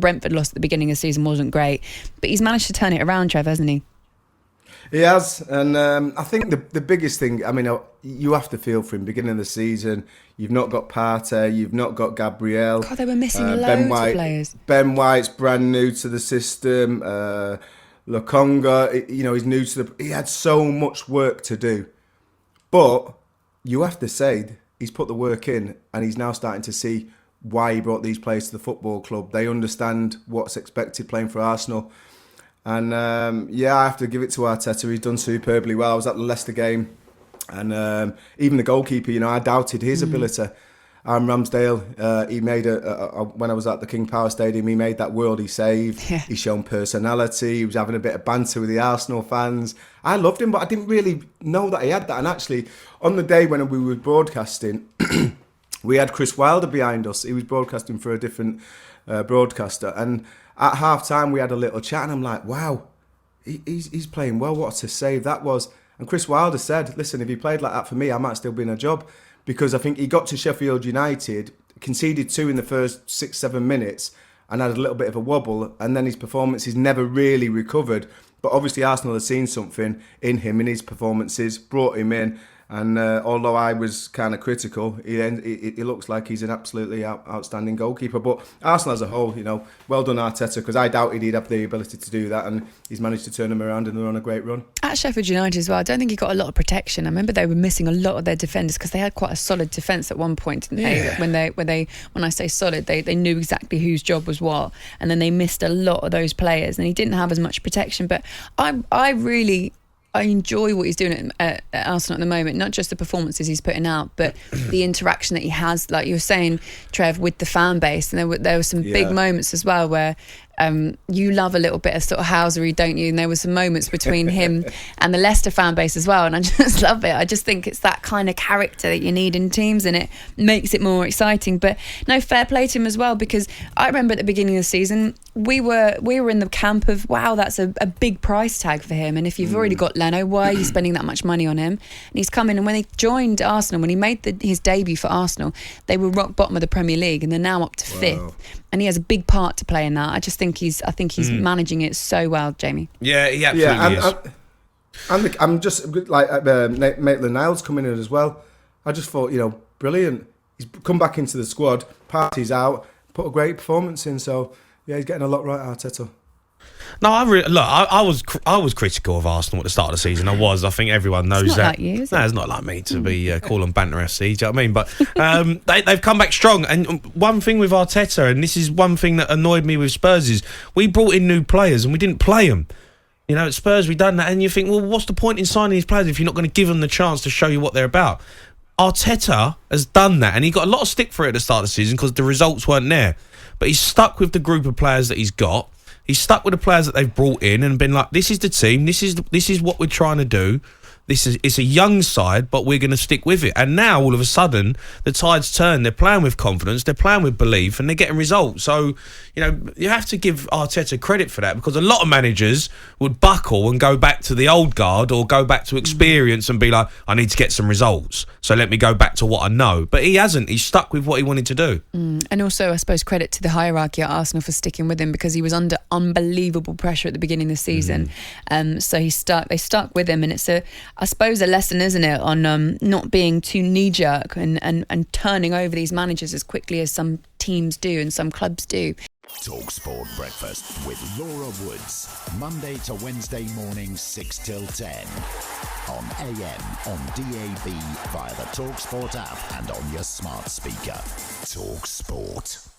Brentford loss at the beginning of the season wasn't great, but he's managed to turn it around, Trev, hasn't he? He has, and I think the biggest thing, I mean, you have to feel for him. Beginning of the season, you've not got Partey, you've not got Gabriel. God, they were missing loads of players. Ben White's brand new to the system. Lokonga, he's new to he had so much work to do. But you have to say, he's put the work in, and he's now starting to see why he brought these players to the football club. They understand what's expected playing for Arsenal. And I have to give it to Arteta. He's done superbly well. I was at the Leicester game, and even the goalkeeper, I doubted his ability. Ramsdale, he made when I was at the King Power Stadium, he made that worldie save. Yeah. He's shown personality. He was having a bit of banter with the Arsenal fans. I loved him, but I didn't really know that he had that. And actually, on the day when we were broadcasting, we had Chris Wilder behind us. He was broadcasting for a different broadcaster, and at half time we had a little chat, and I'm like, wow, he's playing well. What a save that was. And Chris Wilder said, listen, if he played like that for me, I might still be in a job, because I think he got to Sheffield United, conceded 2 in the first 6-7 minutes, and had a little bit of a wobble, and then his performances never really recovered. But obviously Arsenal had seen something in him, in his performances, brought him in. And although I was kind of critical, it looks like he's an absolutely outstanding goalkeeper. But Arsenal as a whole, well done Arteta, because I doubted he'd have the ability to do that, and he's managed to turn them around, and they're on a great run. At Sheffield United as well, I don't think he got a lot of protection. I remember they were missing a lot of their defenders, because they had quite a solid defence at one point, didn't they? When I say solid, they knew exactly whose job was what, and then they missed a lot of those players, and he didn't have as much protection. But I enjoy what he's doing at Arsenal at the moment, not just the performances he's putting out, but the interaction that he has, like you were saying, Trev, with the fan base. And there were some big moments as well where you love a little bit of sort of housery, don't you? And there were some moments between him and the Leicester fan base as well, and I just love it. I just think it's that kind of character that you need in teams, and it makes it more exciting. But no, fair play to him as well, because I remember at the beginning of the season we were in the camp of, wow, that's a big price tag for him, and if you've already got Leno, why are you spending that much money on him? And he's come in, and when he joined Arsenal, when he made his debut for Arsenal, they were rock bottom of the Premier League, and they're now up to 5th. And he has a big part to play in that. I think he's managing it so well, Jamie. Yeah, he absolutely is. I'm just like Maitland-Niles coming in as well. I just thought, brilliant. He's come back into the squad. Partey's out. Put a great performance in. So yeah, he's getting a lot right, Arteta. No, I was critical of Arsenal at the start of the season. I think everyone knows it's not that. Like you, is it? No, it's not like me to be calling banter FC. Do you know what I mean? But they've come back strong. And one thing with Arteta, and this is one thing that annoyed me with Spurs, is we brought in new players and we didn't play them. At Spurs we done that, and you think, well, what's the point in signing these players if you're not going to give them the chance to show you what they're about? Arteta has done that, and he got a lot of stick for it at the start of the season because the results weren't there. But he's stuck with the group of players that he's got. He's stuck with the players that they've brought in and been like, this is the team, this is what we're trying to do. It's a young side, but we're going to stick with it. And now, all of a sudden, the tide's turned. They're playing with confidence, they're playing with belief, and they're getting results. So, you have to give Arteta credit for that, because a lot of managers would buckle and go back to the old guard or go back to experience and be like, I need to get some results, so let me go back to what I know. But he hasn't. He's stuck with what he wanted to do. And also, I suppose, credit to the hierarchy at Arsenal for sticking with him, because he was under unbelievable pressure at the beginning of the season. So they stuck with him, and it's I suppose a lesson, isn't it, on not being too knee-jerk and turning over these managers as quickly as some teams do and some clubs do. talkSPORT Breakfast with Laura Woods, Monday to Wednesday morning 6 till 10 on AM, on DAB, via the talkSPORT app and on your smart speaker. talkSPORT.